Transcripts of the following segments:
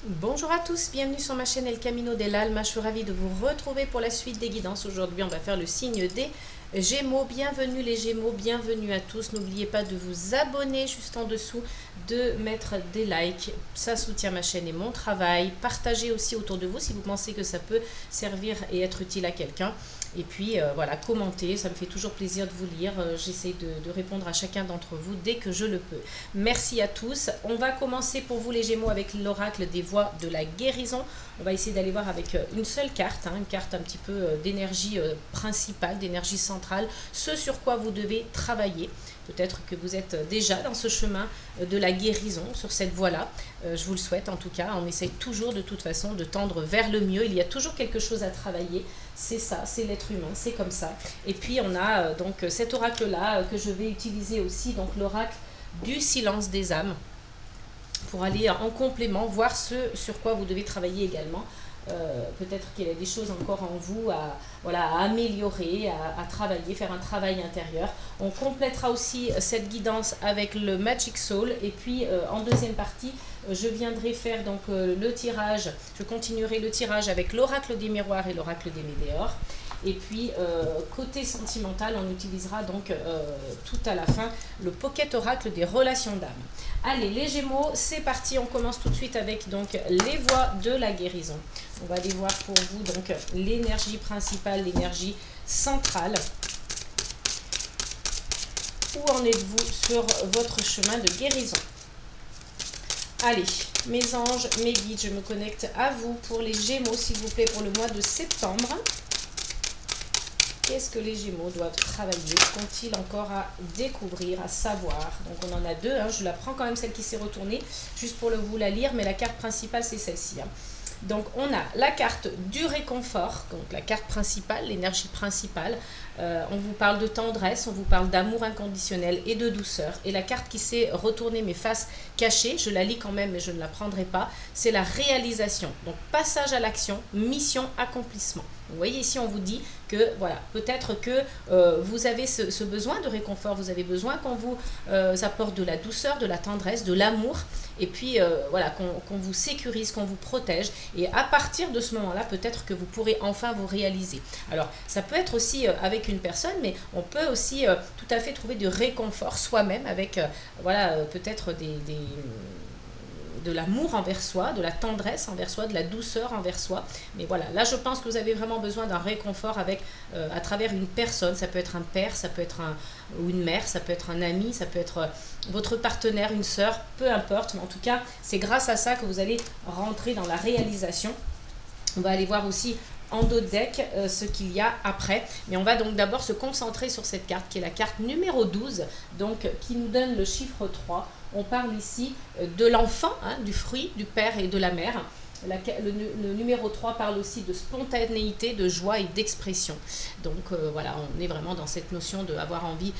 Bonjour à tous, bienvenue sur ma chaîne El Camino del Alma. Je suis ravie de vous retrouver pour la suite des guidances. Aujourd'hui, on va faire le signe des Gémeaux. Bienvenue les Gémeaux, bienvenue à tous. N'oubliez pas de vous abonner juste en dessous, de mettre des likes. Ça soutient ma chaîne et mon travail. Partagez aussi autour de vous si vous pensez que ça peut servir et être utile à quelqu'un. Et puis voilà, commentez, ça me fait toujours plaisir de vous lire. J'essaie de répondre à chacun d'entre vous dès que je le peux. Merci à tous. On va commencer pour vous les Gémeaux avec l'oracle des voies de la guérison. On va essayer d'aller voir avec une seule carte, une carte un petit peu d'énergie principale, d'énergie centrale, ce sur quoi vous devez travailler. Peut-être que vous êtes déjà dans ce chemin de la guérison, sur cette voie-là. Je vous le souhaite en tout cas. On essaye toujours de toute façon de tendre vers le mieux. Il y a toujours quelque chose à travailler. C'est ça, c'est l'être humain, c'est comme ça. Et puis on a donc cet oracle-là que je vais utiliser aussi, donc l'oracle du silence des âmes, pour aller en complément, voir ce sur quoi vous devez travailler également. Peut-être qu'il y a des choses encore en vous à améliorer, à travailler, faire un travail intérieur. On complétera aussi cette guidance avec le Magic Soul. Et puis en deuxième partie, je viendrai faire donc le tirage, je continuerai le tirage avec l'oracle des miroirs et l'oracle des météores. Et puis, côté sentimental, on utilisera donc tout à la fin le Pocket Oracle des relations d'âme. Allez, les Gémeaux, c'est parti. On commence tout de suite avec donc les voies de la guérison. On va aller voir pour vous donc l'énergie principale, l'énergie centrale. Où en êtes-vous sur votre chemin de guérison? Allez, mes anges, mes guides, je me connecte à vous pour les Gémeaux, s'il vous plaît, pour le mois de septembre. Qu'est-ce que les Gémeaux doivent travailler? Qu'ont-ils encore à découvrir, à savoir? Donc on en a deux, je la prends quand même celle qui s'est retournée, juste pour vous la lire, mais la carte principale c'est celle-ci. Donc on a la carte du réconfort, donc la carte principale, l'énergie principale. On vous parle de tendresse, on vous parle d'amour inconditionnel et de douceur. Et la carte qui s'est retournée mais face cachée, je la lis quand même mais je ne la prendrai pas, c'est la réalisation. Donc passage à l'action, mission, accomplissement. Vous voyez ici on vous dit que voilà, peut-être que vous avez ce besoin de réconfort, vous avez besoin qu'on vous apporte de la douceur, de la tendresse, de l'amour, et puis voilà, qu'on vous sécurise, qu'on vous protège. Et à partir de ce moment-là, peut-être que vous pourrez enfin vous réaliser. Alors, ça peut être aussi avec une personne, mais on peut aussi tout à fait trouver du réconfort soi-même avec, peut-être de l'amour envers soi, de la tendresse envers soi, de la douceur envers soi. Mais voilà, là je pense que vous avez vraiment besoin d'un réconfort avec, à travers une personne. Ça peut être un père, ça peut être ou une mère, ça peut être un ami, ça peut être votre partenaire, une sœur, peu importe. Mais en tout cas, c'est grâce à ça que vous allez rentrer dans la réalisation. On va aller voir aussi en dos de deck ce qu'il y a après. Mais on va donc d'abord se concentrer sur cette carte qui est la carte numéro 12, donc qui nous donne le chiffre 3. On parle ici de l'enfant, du fruit, du père et de la mère. Le numéro 3 parle aussi de spontanéité, de joie et d'expression. Donc voilà, on est vraiment dans cette notion d'avoir envie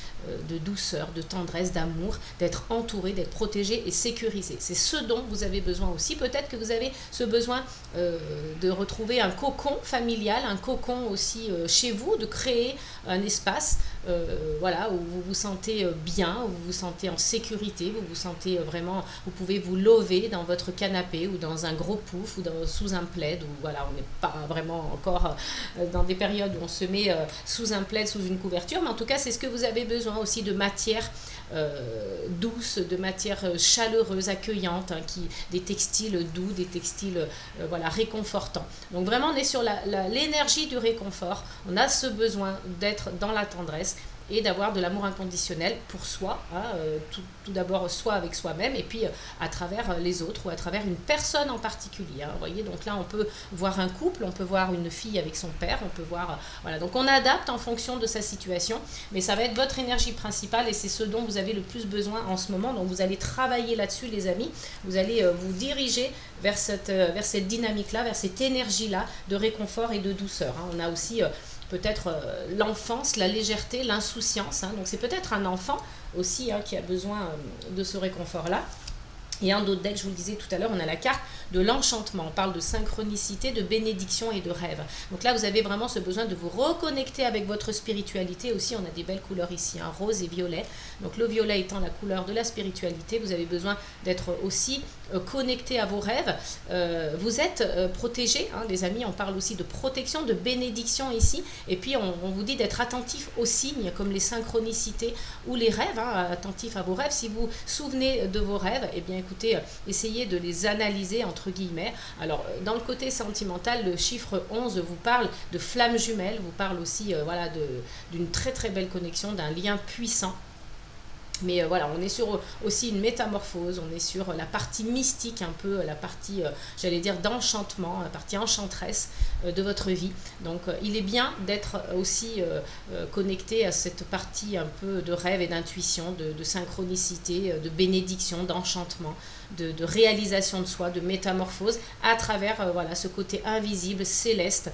de douceur, de tendresse, d'amour, d'être entouré, d'être protégé et sécurisé. C'est ce dont vous avez besoin aussi. Peut-être que vous avez ce besoin de retrouver un cocon familial, un cocon aussi chez vous, de créer un espace où vous vous sentez bien, où vous vous sentez en sécurité, vous vous sentez vraiment, vous pouvez vous lever dans votre canapé ou dans un gros pouf ou sous un plaid, ou voilà, on n'est pas vraiment encore dans des périodes où on se met sous un plaid, sous une couverture, mais en tout cas c'est ce que vous avez besoin aussi, de matière douce, de matière chaleureuse, accueillante, des textiles doux, des textiles réconfortants. Donc vraiment on est sur l'énergie du réconfort, on a ce besoin d'être dans la tendresse et d'avoir de l'amour inconditionnel pour soi, tout d'abord soi avec soi-même, et puis à travers les autres ou à travers une personne en particulier. Vous voyez, donc là on peut voir un couple, on peut voir une fille avec son père, on peut voir, donc on adapte en fonction de sa situation, mais ça va être votre énergie principale et c'est ce dont vous avez le plus besoin en ce moment. Donc vous allez travailler là-dessus les amis, vous allez vous diriger vers cette dynamique-là, vers cette énergie-là de réconfort et de douceur. On a aussi peut-être l'enfance, la légèreté, l'insouciance. Donc c'est peut-être un enfant aussi qui a besoin de ce réconfort-là. Et en d'autres decks, je vous le disais tout à l'heure, on a la carte de l'enchantement. On parle de synchronicité, de bénédiction et de rêve. Donc là, vous avez vraiment ce besoin de vous reconnecter avec votre spiritualité. Aussi, on a des belles couleurs ici, hein, rose et violet. Donc le violet étant la couleur de la spiritualité, vous avez besoin d'être aussi connecté à vos rêves. Vous êtes protégé, hein, les amis. On parle aussi de protection, de bénédiction ici. Et puis, on vous dit d'être attentif aux signes, comme les synchronicités ou les rêves, hein, attentif à vos rêves. Si vous vous souvenez de vos rêves, eh bien, écoutez, essayez de les analyser entre guillemets. Alors, dans le côté sentimental, le chiffre 11 vous parle de flammes jumelles, vous parle aussi voilà, d'une très très belle connexion, d'un lien puissant. Mais voilà, on est sur aussi une métamorphose, on est sur la partie mystique un peu, la partie, j'allais dire, d'enchantement, la partie enchanteresse de votre vie. Donc, il est bien d'être aussi connecté à cette partie un peu de rêve et d'intuition, de synchronicité, de bénédiction, d'enchantement, de réalisation de soi, de métamorphose, à travers voilà, ce côté invisible, céleste.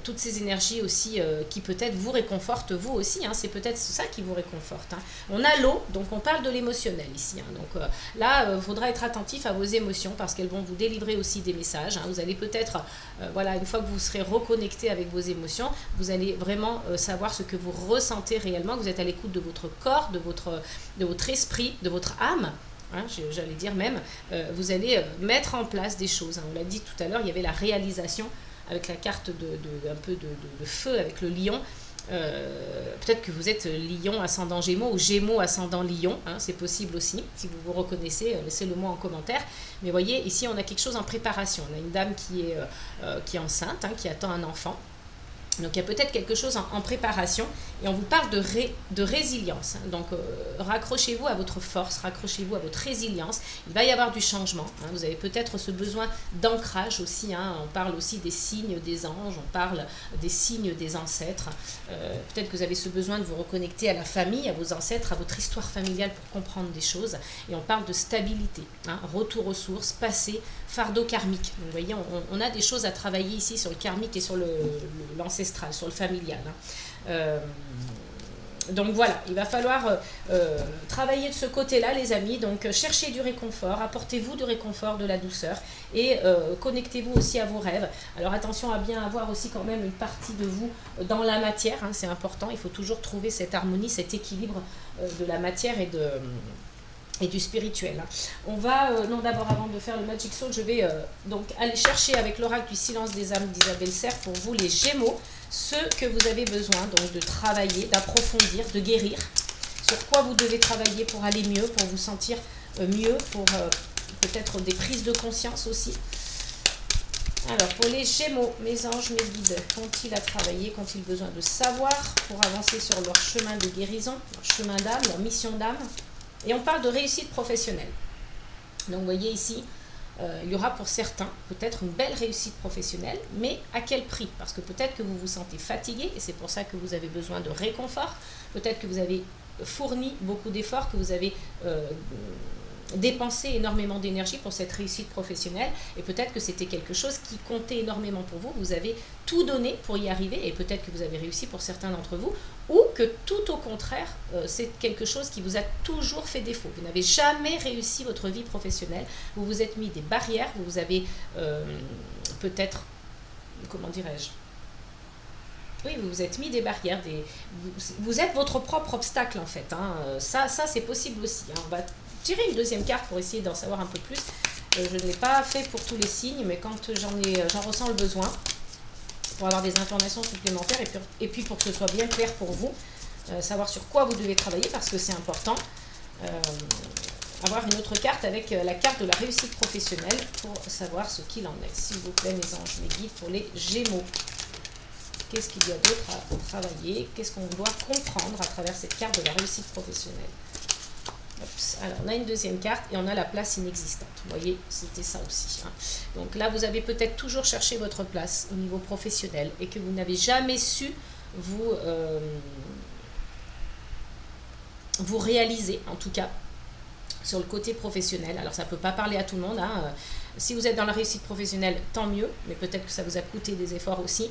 Toutes ces énergies aussi qui peut-être vous réconfortent vous aussi, hein, c'est peut-être ça qui vous réconforte, hein. On a l'eau, donc on parle de l'émotionnel ici, hein. Donc là il faudra être attentif à vos émotions parce qu'elles vont vous délivrer aussi des messages, hein. Vous allez peut-être voilà, une fois que vous serez reconnecté avec vos émotions, vous allez vraiment savoir ce que vous ressentez réellement, vous êtes à l'écoute de votre corps, de votre esprit, de votre âme. Hein, j'allais dire même, vous allez mettre en place des choses, hein. On l'a dit tout à l'heure, il y avait la réalisation avec la carte un peu de feu avec le lion. Peut-être que vous êtes lion ascendant gémeaux ou gémeaux ascendant lion, hein, c'est possible aussi. Si vous vous reconnaissez, laissez-le moi en commentaire. Mais voyez, ici on a quelque chose en préparation. On a une dame qui est enceinte, hein, qui attend un enfant. Donc il y a peut-être quelque chose en préparation et on vous parle de résilience. Hein. Donc raccrochez-vous à votre force, raccrochez-vous à votre résilience. Il va y avoir du changement. Hein. Vous avez peut-être ce besoin d'ancrage aussi. Hein. On parle aussi des signes des anges, on parle des signes des ancêtres. Peut-être que vous avez ce besoin de vous reconnecter à la famille, à vos ancêtres, à votre histoire familiale pour comprendre des choses. Et on parle de stabilité, hein. Retour aux sources, passé, fardeau karmique. Donc, vous voyez, on a des choses à travailler ici sur le karmique et sur l'ancestral, sur le familial, hein. Donc voilà, il va falloir travailler de ce côté-là, les amis. Donc cherchez du réconfort, apportez-vous du réconfort, de la douceur et connectez-vous aussi à vos rêves. Alors attention à bien avoir aussi quand même une partie de vous dans la matière, hein, c'est important. Il faut toujours trouver cette harmonie, cet équilibre de la matière et du spirituel. On va, non d'abord avant de faire le Magic Soul, je vais donc aller chercher avec l'oracle du silence des âmes d'Isabelle Serre pour vous les Gémeaux, ce que vous avez besoin donc de travailler, d'approfondir, de guérir, sur quoi vous devez travailler pour aller mieux, pour vous sentir mieux, pour peut-être des prises de conscience aussi. Alors pour les Gémeaux, mes anges, mes guides, qu'ont-ils à travailler, qu'ont-ils besoin de savoir pour avancer sur leur chemin de guérison, leur chemin d'âme, leur mission d'âme? Et on parle de réussite professionnelle. Donc vous voyez ici, il y aura pour certains peut-être une belle réussite professionnelle, mais à quel prix? Parce que peut-être que vous vous sentez fatigué et c'est pour ça que vous avez besoin de réconfort. Peut-être que vous avez fourni beaucoup d'efforts, que vous avez dépensé énormément d'énergie pour cette réussite professionnelle et peut-être que c'était quelque chose qui comptait énormément pour vous. Vous avez tout donné pour y arriver et peut-être que vous avez réussi pour certains d'entre vous ou que tout au contraire, c'est quelque chose qui vous a toujours fait défaut. Vous n'avez jamais réussi votre vie professionnelle. Vous vous êtes mis des barrières, vous avez peut-être, comment dirais-je, oui, vous vous êtes mis des barrières, vous êtes votre propre obstacle en fait, hein. Ça c'est possible aussi, hein. On va tirer une deuxième carte pour essayer d'en savoir un peu plus. Je ne l'ai pas fait pour tous les signes, mais quand j'en ressens le besoin, pour avoir des informations supplémentaires et puis pour que ce soit bien clair pour vous, savoir sur quoi vous devez travailler parce que c'est important. Avoir une autre carte avec la carte de la réussite professionnelle pour savoir ce qu'il en est. S'il vous plaît, mes anges, mes guides, pour les Gémeaux. Qu'est-ce qu'il y a d'autre à travailler? Qu'est-ce qu'on doit comprendre à travers cette carte de la réussite professionnelle? Oups. Alors, on a une deuxième carte et on a la place inexistante. Vous voyez, c'était ça aussi, hein. Donc là, vous avez peut-être toujours cherché votre place au niveau professionnel et que vous n'avez jamais su vous réaliser, en tout cas, sur le côté professionnel. Alors, ça ne peut pas parler à tout le monde, hein. Si vous êtes dans la réussite professionnelle, tant mieux, mais peut-être que ça vous a coûté des efforts aussi.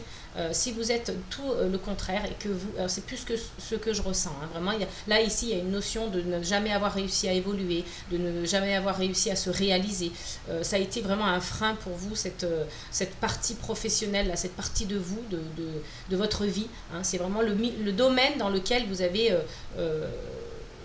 Si vous êtes tout le contraire et que vous... c'est plus que ce que je ressens. Hein, vraiment, là, ici, il y a une notion de ne jamais avoir réussi à évoluer, de ne jamais avoir réussi à se réaliser. Ça a été vraiment un frein pour vous, cette partie professionnelle, là, cette partie de vous, de votre vie. Hein, c'est vraiment le domaine dans lequel vous avez...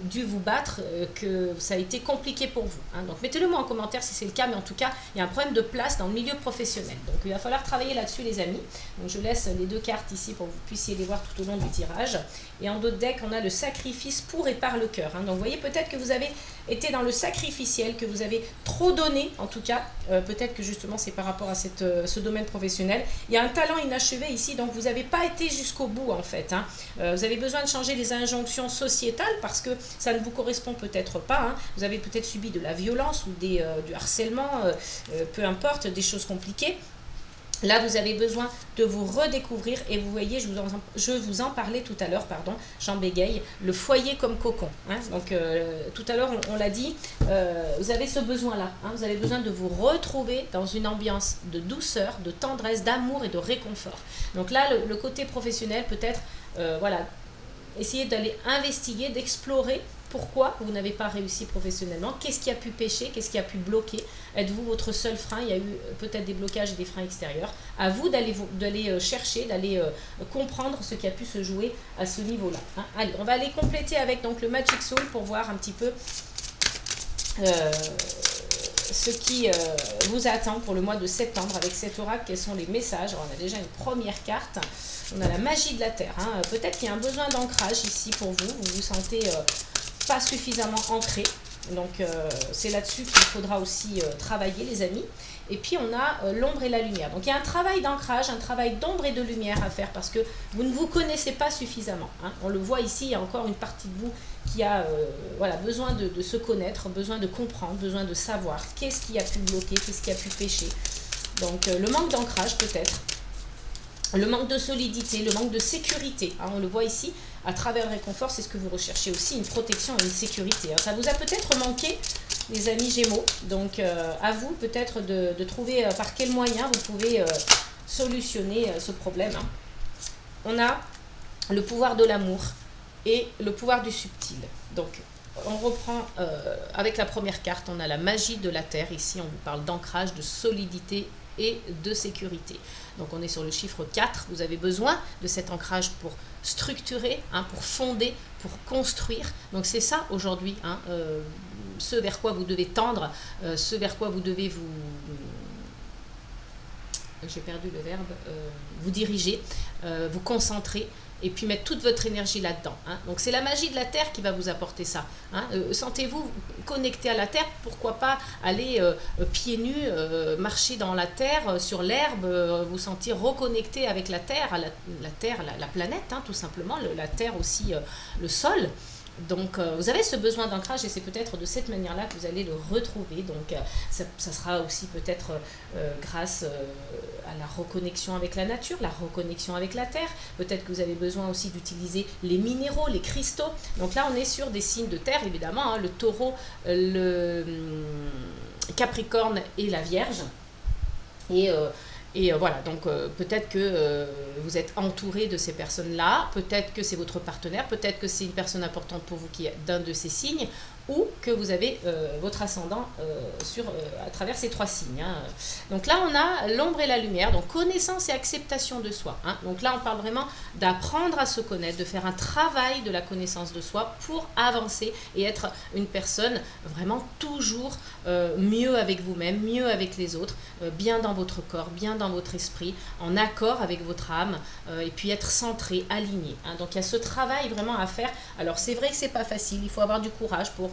dû vous battre, que ça a été compliqué pour vous. Hein. Donc mettez-le moi en commentaire si c'est le cas, mais en tout cas, il y a un problème de place dans le milieu professionnel. Donc il va falloir travailler là-dessus, les amis. Donc je laisse les 2 cartes ici pour que vous puissiez les voir tout au long du tirage. Et en d'autres decks, on a le sacrifice pour et par le cœur. Hein. Donc vous voyez, peut-être que vous avez été dans le sacrificiel, que vous avez trop donné, en tout cas. Peut-être que justement, c'est par rapport à ce domaine professionnel. Il y a un talent inachevé ici, donc vous n'avez pas été jusqu'au bout, en fait. Hein. Vous avez besoin de changer les injonctions sociétales parce que ça ne vous correspond peut-être pas. Hein. Vous avez peut-être subi de la violence ou du harcèlement, peu importe, des choses compliquées. Là, vous avez besoin de vous redécouvrir et vous voyez, je vous en parlais tout à l'heure, pardon, j'en bégaye, le foyer comme cocon. Hein. Donc, tout à l'heure, on l'a dit, vous avez ce besoin-là. Hein. Vous avez besoin de vous retrouver dans une ambiance de douceur, de tendresse, d'amour et de réconfort. Donc là, le côté professionnel, peut-être, voilà, essayez d'aller investiguer, d'explorer pourquoi vous n'avez pas réussi professionnellement, qu'est-ce qui a pu pêcher, qu'est-ce qui a pu bloquer, êtes-vous votre seul frein, il y a eu peut-être des blocages et des freins extérieurs, à vous d'aller chercher, d'aller comprendre ce qui a pu se jouer à ce niveau-là. Hein. Allez, on va aller compléter avec donc le Magic Soul pour voir un petit peu ce qui vous attend pour le mois de septembre avec cet oracle, quels sont les messages. Alors, on a déjà une première carte, on a la magie de la terre. Hein. Peut-être qu'il y a un besoin d'ancrage ici pour vous, vous vous sentez pas suffisamment ancré, donc c'est là-dessus qu'il faudra aussi travailler, les amis. Et puis on a l'ombre et la lumière, donc il y a un travail d'ancrage, un travail d'ombre et de lumière à faire parce que vous ne vous connaissez pas suffisamment. Hein. On le voit ici, il y a encore une partie de vous qui a voilà, besoin de se connaître, besoin de comprendre, besoin de savoir qu'est-ce qui a pu bloquer, qu'est-ce qui a pu pêcher. Donc le manque d'ancrage peut-être, le manque de solidité, le manque de sécurité, hein, on le voit ici, à travers le réconfort, c'est ce que vous recherchez aussi, une protection et une sécurité. Hein. Ça vous a peut-être manqué, les amis Gémeaux, donc à vous peut-être de trouver par quel moyen vous pouvez solutionner ce problème. Hein. On a le pouvoir de l'amour et le pouvoir du subtil. Donc on reprend avec la première carte, on a la magie de la terre, ici on vous parle d'ancrage, de solidité et de sécurité. Donc on est sur le chiffre 4, vous avez besoin de cet ancrage pour structurer, hein, pour fonder, pour construire. Donc c'est ça aujourd'hui, hein, ce vers quoi vous devez tendre, ce vers quoi vous devez vous... J'ai perdu le verbe, vous diriger, vous concentrer, et puis mettre toute votre énergie là-dedans. Hein. Donc c'est la magie de la terre qui va vous apporter ça. Hein. Sentez-vous connecté à la terre, pourquoi pas aller pieds nus, marcher dans la terre, sur l'herbe, vous sentir reconnecté avec la terre, la terre, la planète, hein, tout simplement, la terre aussi, le sol. Donc vous avez ce besoin d'ancrage et c'est peut-être de cette manière-là que vous allez le retrouver. Donc ça sera aussi peut-être grâce à la reconnexion avec la nature, la reconnexion avec la terre. Peut-être que vous avez besoin aussi d'utiliser les minéraux, les cristaux. Donc là on est sur des signes de terre évidemment, hein, le taureau, le capricorne et la vierge. Et voilà, donc peut-être que vous êtes entouré de ces personnes-là, peut-être que c'est votre partenaire, peut-être que c'est une personne importante pour vous qui est d'un de ces signes, ou que vous avez votre ascendant à travers ces 3 signes. Hein. Donc là, on a l'ombre et la lumière, donc connaissance et acceptation de soi. Hein. Donc là, on parle vraiment d'apprendre à se connaître, de faire un travail de la connaissance de soi pour avancer et être une personne vraiment toujours mieux avec vous-même, mieux avec les autres, bien dans votre corps, bien dans votre esprit, en accord avec votre âme, et puis être centré, aligné. Hein. Donc il y a ce travail vraiment à faire. Alors c'est vrai que c'est pas facile, il faut avoir du courage pour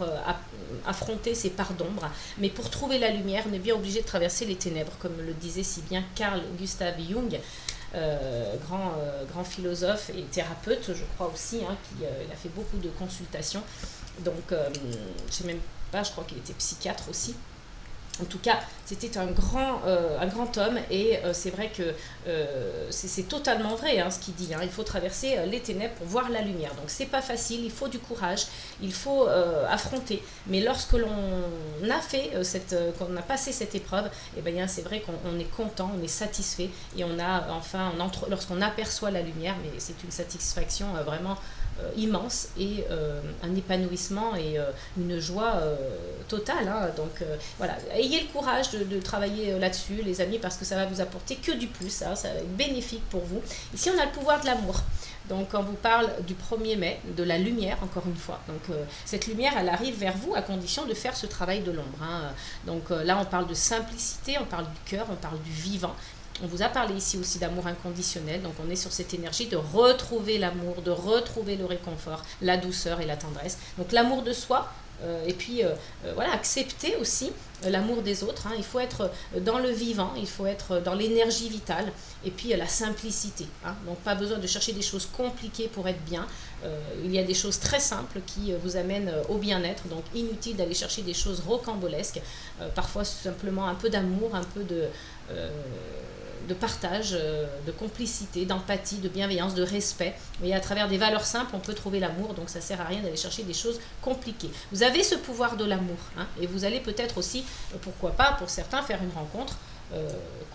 affronter ces parts d'ombre, mais pour trouver la lumière, on est bien obligé de traverser les ténèbres, comme le disait si bien Carl Gustav Jung, grand philosophe et thérapeute, je crois aussi, hein, qui il a fait beaucoup de consultations. Donc je sais même pas, je crois qu'il était psychiatre aussi. En tout cas, c'était un grand homme et c'est vrai que c'est totalement vrai hein, ce qu'il dit. Hein. Il faut traverser les ténèbres pour voir la lumière. Donc c'est pas facile, il faut du courage, il faut affronter. Mais lorsque l'on a fait qu'on a passé cette épreuve, eh ben, c'est vrai qu'on est content, on est satisfait et on a enfin, lorsqu'on aperçoit la lumière, mais c'est une satisfaction vraiment immense et un épanouissement et une joie totale. Hein. Donc voilà, ayez le courage de travailler là-dessus, les amis, parce que ça va vous apporter que du plus, hein. Ça va être bénéfique pour vous. Ici, on a le pouvoir de l'amour. Donc, on vous parle du 1er mai, de la lumière, encore une fois. Donc, cette lumière, elle arrive vers vous à condition de faire ce travail de l'ombre. Hein. Donc, là, on parle de simplicité, on parle du cœur, on parle du vivant. On vous a parlé ici aussi d'amour inconditionnel, donc on est sur cette énergie de retrouver l'amour, de retrouver le réconfort, la douceur et la tendresse. Donc l'amour de soi, et puis voilà, accepter aussi l'amour des autres. Hein. Il faut être dans le vivant, il faut être dans l'énergie vitale, et puis la simplicité. Hein. Donc pas besoin de chercher des choses compliquées pour être bien. Il y a des choses très simples qui vous amènent au bien-être, donc inutile d'aller chercher des choses rocambolesques. Parfois simplement un peu d'amour, un peu de partage, de complicité, d'empathie, de bienveillance, de respect. Et à travers des valeurs simples, on peut trouver l'amour, donc ça ne sert à rien d'aller chercher des choses compliquées. Vous avez ce pouvoir de l'amour, hein, et vous allez peut-être aussi, pourquoi pas, pour certains, faire une rencontre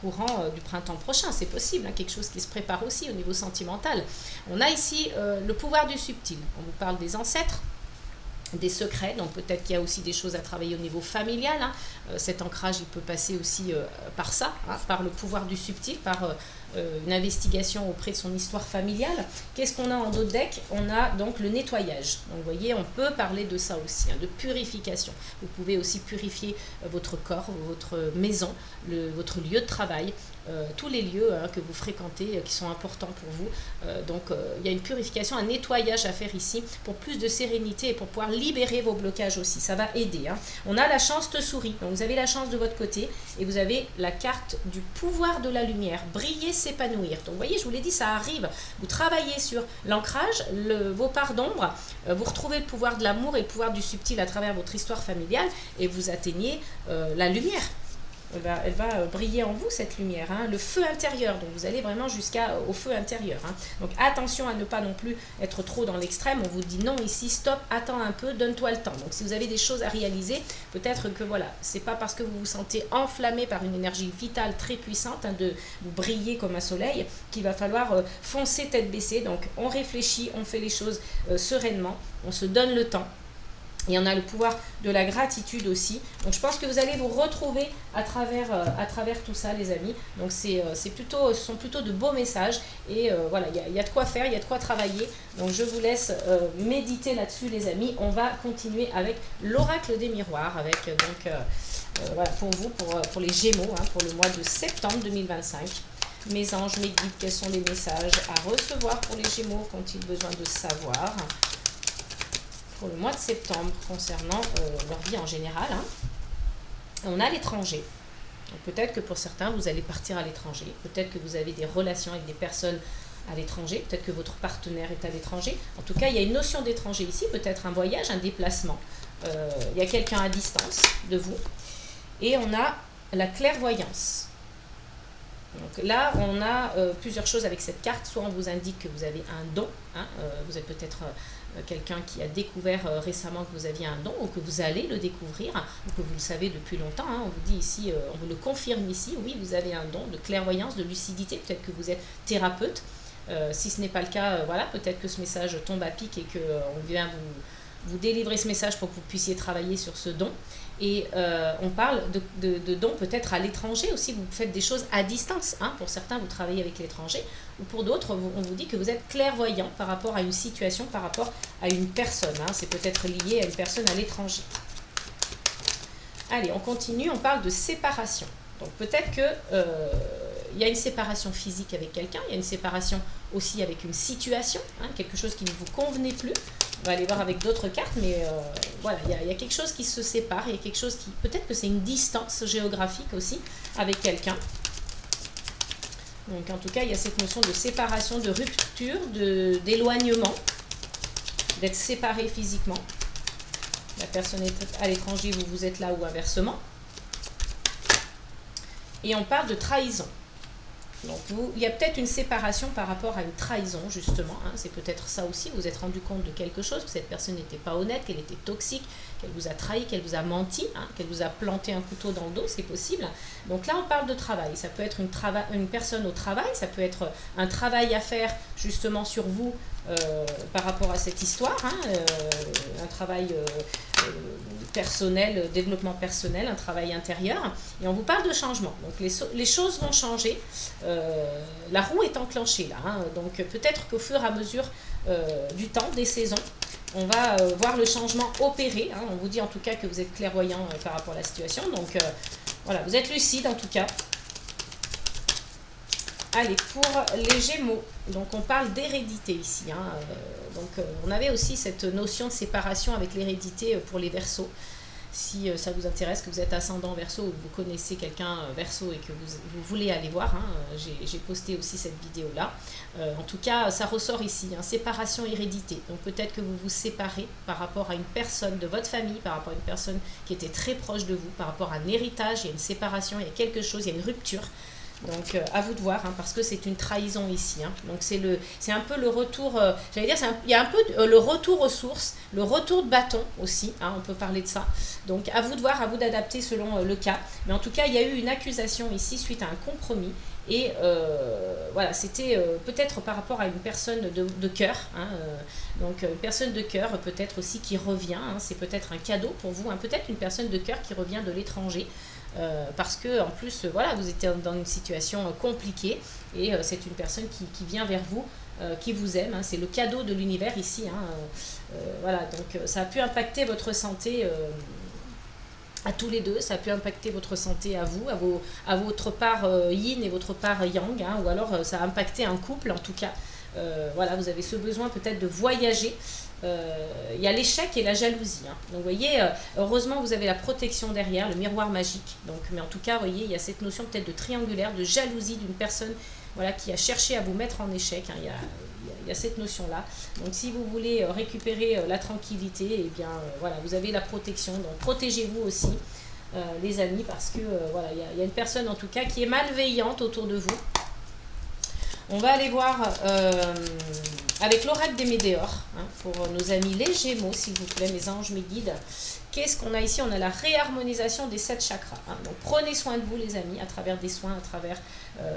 courant du printemps prochain. C'est possible, hein, quelque chose qui se prépare aussi au niveau sentimental. On a ici le pouvoir du subtil. On vous parle des ancêtres, des secrets, donc peut-être qu'il y a aussi des choses à travailler au niveau familial. Hein. Cet ancrage, il peut passer aussi par ça, hein, par le pouvoir du subtil, par une investigation auprès de son histoire familiale. Qu'est-ce qu'on a en dos de deck? On a donc le nettoyage. Donc vous voyez, on peut parler de ça aussi, hein, de purification. Vous pouvez aussi purifier votre corps, votre maison, votre lieu de travail, tous les lieux hein, que vous fréquentez qui sont importants pour vous. Donc il y a une purification, un nettoyage à faire ici pour plus de sérénité et pour pouvoir libérer vos blocages aussi. Ça va aider. Hein. On a la chance de souris. Donc vous avez la chance de votre côté et vous avez la carte du pouvoir de la lumière. Briller, s'épanouir. Donc vous voyez, je vous l'ai dit, ça arrive. Vous travaillez sur l'ancrage, vos parts d'ombre, vous retrouvez le pouvoir de l'amour et le pouvoir du subtil à travers votre histoire familiale et vous atteignez la lumière. Elle va briller en vous, cette lumière, hein, le feu intérieur. Donc vous allez vraiment jusqu'au feu intérieur. Hein. Donc attention à ne pas non plus être trop dans l'extrême. On vous dit non ici, stop, attends un peu, donne-toi le temps. Donc si vous avez des choses à réaliser, peut-être que voilà, c'est pas parce que vous vous sentez enflammé par une énergie vitale très puissante, hein, de vous briller comme un soleil, qu'il va falloir foncer tête baissée. Donc on réfléchit, on fait les choses sereinement, on se donne le temps. Et on a le pouvoir de la gratitude aussi. Donc je pense que vous allez vous retrouver à travers tout ça, les amis. Donc ce sont plutôt de beaux messages. Et voilà, il y a de quoi faire, il y a de quoi travailler. Donc je vous laisse méditer là-dessus, les amis. On va continuer avec l'oracle des miroirs. Avec voilà, pour vous, pour les Gémeaux, hein, pour le mois de septembre 2025. Mes anges, mes guides, quels sont les messages à recevoir pour les Gémeaux? Qu'ont-ils besoin de savoir pour le mois de septembre concernant leur vie en général. Hein. On a l'étranger. Peut-être que pour certains, vous allez partir à l'étranger. Peut-être que vous avez des relations avec des personnes à l'étranger. Peut-être que votre partenaire est à l'étranger. En tout cas, il y a une notion d'étranger ici. Peut-être un voyage, un déplacement. Il y a quelqu'un à distance de vous. Et on a la clairvoyance. Donc là, on a plusieurs choses avec cette carte. Soit on vous indique que vous avez un don. Hein, vous êtes peut-être quelqu'un qui a découvert récemment que vous aviez un don ou que vous allez le découvrir ou que vous le savez depuis longtemps. Hein. On vous dit ici, on vous le confirme ici. Oui, vous avez un don de clairvoyance, de lucidité. Peut-être que vous êtes thérapeute. Si ce n'est pas le cas, voilà, peut-être que ce message tombe à pic et qu'on vient vous délivrer ce message pour que vous puissiez travailler sur ce don. Et on parle de dons peut-être à l'étranger aussi, vous faites des choses à distance. Hein. Pour certains, vous travaillez avec l'étranger, ou pour d'autres, on vous dit que vous êtes clairvoyant par rapport à une situation, par rapport à une personne. Hein. C'est peut-être lié à une personne à l'étranger. Allez, on continue, on parle de séparation. Donc peut-être que il y a une séparation physique avec quelqu'un, il y a une séparation aussi avec une situation, hein, quelque chose qui ne vous convenait plus. On va aller voir avec d'autres cartes, mais voilà, il y a quelque chose qui se sépare, il y a quelque chose qui... Peut-être que c'est une distance géographique aussi avec quelqu'un. Donc en tout cas, il y a cette notion de séparation, de rupture, d'éloignement, d'être séparé physiquement. La personne est à l'étranger, vous êtes là ou inversement. Et on parle de trahison. Donc il y a peut-être une séparation par rapport à une trahison, justement. Hein, c'est peut-être ça aussi, vous vous êtes rendu compte de quelque chose, que cette personne n'était pas honnête, qu'elle était toxique, qu'elle vous a trahi, qu'elle vous a menti, hein, qu'elle vous a planté un couteau dans le dos, c'est possible. Donc là, on parle de travail. Ça peut être une personne au travail, ça peut être un travail à faire justement sur vous par rapport à cette histoire, hein, un travail personnel, développement personnel, un travail intérieur. Et on vous parle de changement. Donc les choses vont changer. La roue est enclenchée là. Hein, donc peut-être qu'au fur et à mesure du temps, des saisons, on va voir le changement opérer. Hein. On vous dit en tout cas que vous êtes clairvoyant par rapport à la situation. Donc voilà, vous êtes lucide en tout cas. Allez, pour les Gémeaux, donc on parle d'hérédité ici. Hein, on avait aussi cette notion de séparation avec l'hérédité pour les Verseaux. Si ça vous intéresse, que vous êtes ascendant Verseau ou que vous connaissez quelqu'un Verseau et que vous voulez aller voir, hein, j'ai posté aussi cette vidéo-là. En tout cas, ça ressort ici, hein, séparation, hérédité. Donc peut-être que vous vous séparez par rapport à une personne de votre famille, par rapport à une personne qui était très proche de vous, par rapport à un héritage, il y a une séparation, il y a quelque chose, il y a une rupture. Donc à vous de voir, hein, parce que c'est une trahison ici. Hein. Donc c'est un peu le retour, j'allais dire, il y a un peu le retour aux sources, le retour de bâton aussi, hein, on peut parler de ça. Donc à vous de voir, à vous d'adapter selon le cas. Mais en tout cas, il y a eu une accusation ici suite à un compromis. Et voilà, c'était peut-être par rapport à une personne de cœur. Hein, donc une personne de cœur peut-être aussi qui revient, hein, c'est peut-être un cadeau pour vous, hein, peut-être une personne de cœur qui revient de l'étranger. Parce que en plus voilà, vous étiez dans une situation compliquée et c'est une personne qui vient vers vous, qui vous aime, hein, c'est le cadeau de l'univers ici, hein, voilà, donc ça a pu impacter votre santé à tous les deux, ça a pu impacter votre santé à vous, à votre part yin et votre part yang, hein, ou alors ça a impacté un couple en tout cas. Voilà, vous avez ce besoin peut-être de voyager. Il y a l'échec et la jalousie. Hein. Donc vous voyez, heureusement vous avez la protection derrière, le miroir magique. Donc, mais en tout cas, vous voyez, il y a cette notion peut-être de triangulaire, de jalousie d'une personne, voilà, qui a cherché à vous mettre en échec. Hein. Il y a cette notion-là. Donc si vous voulez récupérer la tranquillité, eh bien voilà, vous avez la protection. Donc protégez-vous aussi, les amis, parce que voilà, il y a une personne en tout cas qui est malveillante autour de vous. On va aller voir avec l'oracle des Médéors, hein, pour nos amis les Gémeaux, s'il vous plaît, mes anges, mes guides. Qu'est-ce qu'on a ici? On a la réharmonisation des 7 chakras. Hein. Donc prenez soin de vous, les amis, à travers des soins, à travers,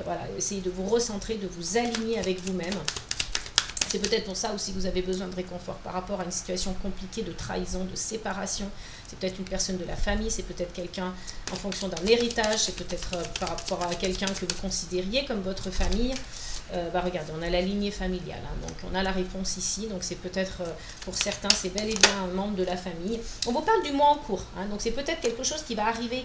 voilà, essayez de vous recentrer, de vous aligner avec vous-même. C'est peut-être pour ça aussi que vous avez besoin de réconfort par rapport à une situation compliquée de trahison, de séparation. C'est peut-être une personne de la famille, c'est peut-être quelqu'un en fonction d'un héritage, c'est peut-être par rapport à quelqu'un que vous considériez comme votre famille. Regardez, on a la lignée familiale, hein, donc on a la réponse ici, donc c'est peut-être pour certains, c'est bel et bien un membre de la famille. On vous parle du mois en cours, hein, donc c'est peut-être quelque chose qui va arriver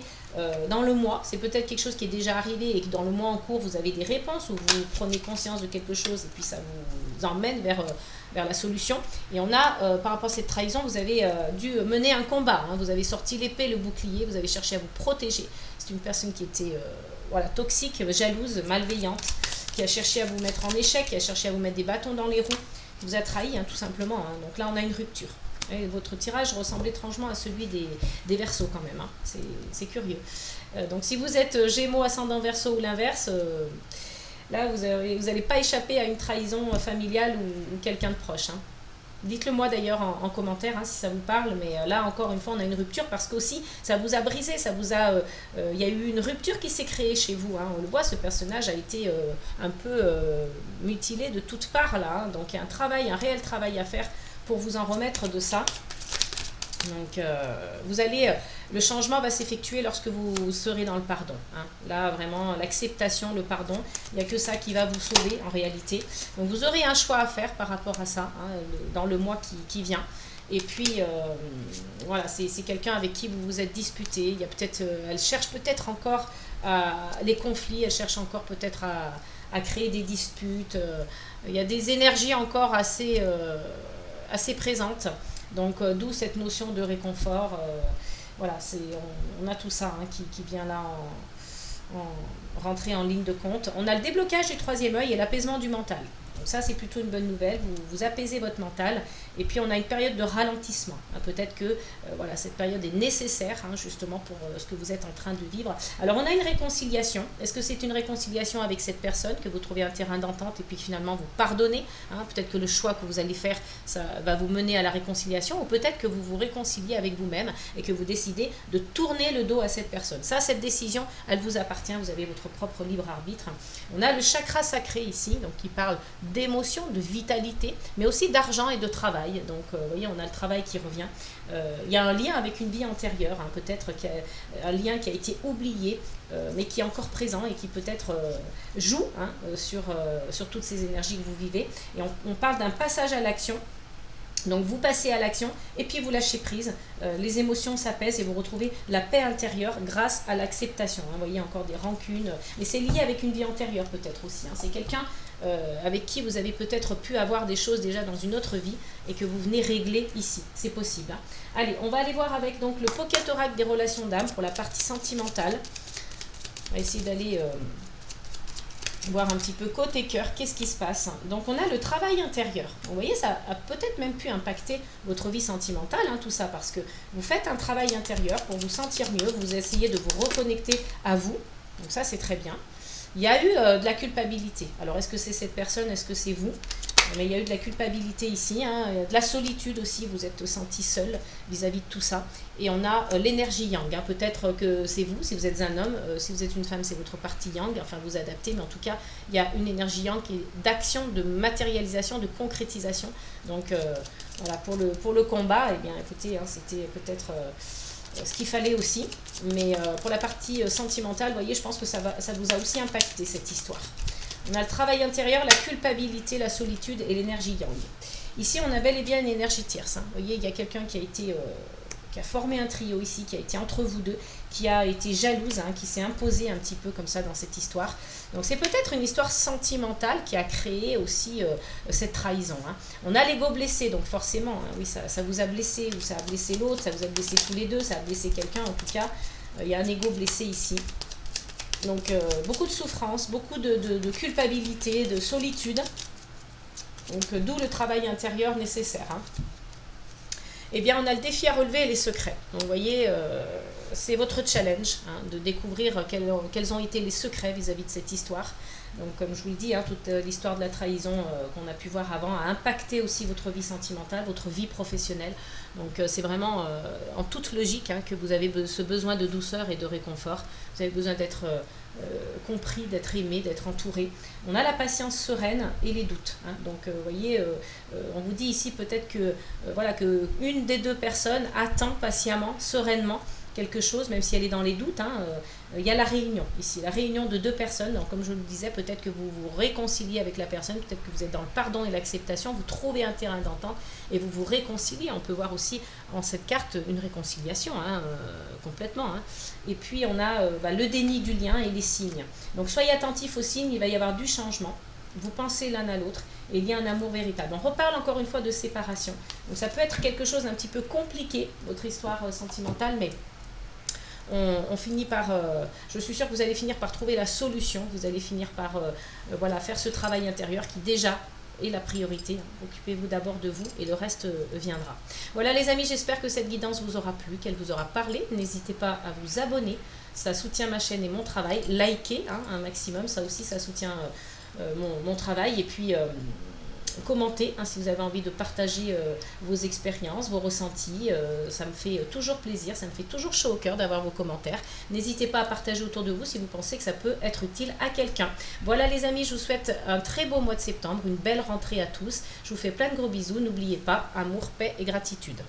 dans le mois, c'est peut-être quelque chose qui est déjà arrivé et que dans le mois en cours, vous avez des réponses ou vous prenez conscience de quelque chose et puis ça vous emmène vers la solution. Et on a, par rapport à cette trahison, vous avez dû mener un combat, hein, vous avez sorti l'épée, le bouclier, vous avez cherché à vous protéger. C'est une personne qui était voilà, toxique, jalouse, malveillante, qui a cherché à vous mettre en échec, qui a cherché à vous mettre des bâtons dans les roues, qui vous a trahi, hein, tout simplement. Hein. Donc là, on a une rupture. Et votre tirage ressemble étrangement à celui des Verseaux quand même. Hein. C'est curieux. Donc si vous êtes Gémeaux, ascendant Verseau ou l'inverse, là, vous n'allez pas échapper à une trahison familiale ou quelqu'un de proche. Hein. Dites-le moi d'ailleurs en commentaire, hein, si ça vous parle, mais là encore une fois on a une rupture parce qu'aussi ça vous a brisé, ça vous a, il y a eu une rupture qui s'est créée chez vous, hein, on le voit, ce personnage a été un peu mutilé de toutes parts là, hein, donc il y a un travail, un réel travail à faire pour vous en remettre de ça. Donc le changement va s'effectuer lorsque vous serez dans le pardon. Hein. Là vraiment l'acceptation, le pardon, il n'y a que ça qui va vous sauver en réalité. Donc vous aurez un choix à faire par rapport à ça, hein, dans le mois qui vient. Et puis voilà, c'est quelqu'un avec qui vous vous êtes disputé. Il y a peut-être, elle cherche peut-être encore les conflits, elle cherche encore peut-être à créer des disputes. Il y a des énergies encore assez présentes. Donc d'où cette notion de réconfort, voilà, on a tout ça, hein, qui vient là rentrer en ligne de compte. On a le déblocage du troisième œil et l'apaisement du mental. Donc ça, c'est plutôt une bonne nouvelle. Vous apaisez votre mental. Et puis, on a une période de ralentissement. Peut-être que voilà, cette période est nécessaire, justement, pour ce que vous êtes en train de vivre. Alors, on a une réconciliation. Est-ce que c'est une réconciliation avec cette personne, que vous trouvez un terrain d'entente et puis finalement vous pardonnez, peut-être que le choix que vous allez faire, ça va vous mener à la réconciliation, ou peut-être que vous vous réconciliez avec vous-même et que vous décidez de tourner le dos à cette personne. Ça, cette décision, elle vous appartient. Vous avez votre propre libre arbitre. On a le chakra sacré ici, donc qui parle d'émotion, de vitalité, mais aussi d'argent et de travail. Donc, vous voyez, on a le travail qui revient. Il y a un lien avec une vie antérieure, peut-être un lien qui a été oublié, mais qui est encore présent et qui peut-être joue sur toutes ces énergies que vous vivez. Et on parle d'un passage à l'action. Donc vous passez à l'action et puis vous lâchez prise, les émotions s'apaisent et vous retrouvez la paix intérieure grâce à l'acceptation. Vous voyez, encore des rancunes, mais c'est lié avec une vie antérieure peut-être aussi. C'est quelqu'un avec qui vous avez peut-être pu avoir des choses déjà dans une autre vie et que vous venez régler ici, c'est possible. Allez, on va aller voir avec donc le Pocket Oracle des relations d'âme pour la partie sentimentale. On va essayer d'aller voir un petit peu côté cœur, qu'est-ce qui se passe. Donc on a le travail intérieur. Vous voyez, ça a peut-être même pu impacter votre vie sentimentale, tout ça, parce que vous faites un travail intérieur pour vous sentir mieux, vous essayez de vous reconnecter à vous. Donc ça, c'est très bien. Il y a eu de la culpabilité. Alors, est-ce que c'est cette personne, est-ce que c'est vous? Mais il y a eu de la culpabilité ici, de la solitude aussi, vous êtes senti seul vis-à-vis de tout ça. Et on a l'énergie yang, peut-être que c'est vous, si vous êtes un homme, si vous êtes une femme, c'est votre partie yang, enfin vous adaptez, mais en tout cas, il y a une énergie yang qui est d'action, de matérialisation, de concrétisation. Donc voilà, pour le combat, eh bien écoutez, c'était peut-être ce qu'il fallait aussi. Mais pour la partie sentimentale, vous voyez, je pense que ça vous a aussi impacté cette histoire. On a le travail intérieur, la culpabilité, la solitude et l'énergie yang. Ici, on a bel et bien une énergie tierce. Vous voyez, il y a quelqu'un qui a formé un trio ici, qui a été entre vous deux, qui a été jalouse, qui s'est imposée un petit peu comme ça dans cette histoire. Donc c'est peut-être une histoire sentimentale qui a créé aussi cette trahison. On a l'ego blessé, donc forcément, oui, ça vous a blessé, ou ça a blessé l'autre, ça vous a blessé tous les deux, ça a blessé quelqu'un, en tout cas, il y a un ego blessé ici. Donc beaucoup de souffrance, beaucoup de culpabilité, de solitude. Donc d'où le travail intérieur nécessaire. Eh bien, on a le défi à relever et les secrets. Donc vous voyez, c'est votre challenge de découvrir quels ont été les secrets vis-à-vis de cette histoire. Donc comme je vous le dis, toute l'histoire de la trahison qu'on a pu voir avant a impacté aussi votre vie sentimentale, votre vie professionnelle. Donc c'est vraiment en toute logique que vous avez ce besoin de douceur et de réconfort. Vous avez besoin d'être compris, d'être aimé, d'être entouré. On a la patience sereine et les doutes. Donc vous voyez, on vous dit ici peut-être que voilà, que une des deux personnes attend patiemment, sereinement quelque chose, même si elle est dans les doutes. Il y a la réunion ici, la réunion de deux personnes. Donc, comme je le disais, peut-être que vous vous réconciliez avec la personne, peut-être que vous êtes dans le pardon et l'acceptation, vous trouvez un terrain d'entente et vous vous réconciliez. On peut voir aussi en cette carte une réconciliation, complètement. Et puis, on a le déni du lien et les signes. Donc, soyez attentifs aux signes, il va y avoir du changement. Vous pensez l'un à l'autre et il y a un amour véritable. On reparle encore une fois de séparation. Donc, ça peut être quelque chose d'un petit peu compliqué, votre histoire sentimentale, mais on finit par, je suis sûre que vous allez finir par trouver la solution, vous allez finir par faire ce travail intérieur qui déjà est la priorité. Occupez-vous d'abord de vous et le reste viendra. Voilà les amis, j'espère que cette guidance vous aura plu, qu'elle vous aura parlé. N'hésitez pas à vous abonner, ça soutient ma chaîne et mon travail. Likez un maximum, ça aussi ça soutient mon travail. Et puis commentez si vous avez envie de partager vos expériences, vos ressentis, ça me fait toujours plaisir, ça me fait toujours chaud au cœur d'avoir vos commentaires. N'hésitez pas à partager autour de vous si vous pensez que ça peut être utile à quelqu'un. Voilà les amis, je vous souhaite un très beau mois de septembre, une belle rentrée à tous, je vous fais plein de gros bisous, n'oubliez pas, amour, paix et gratitude.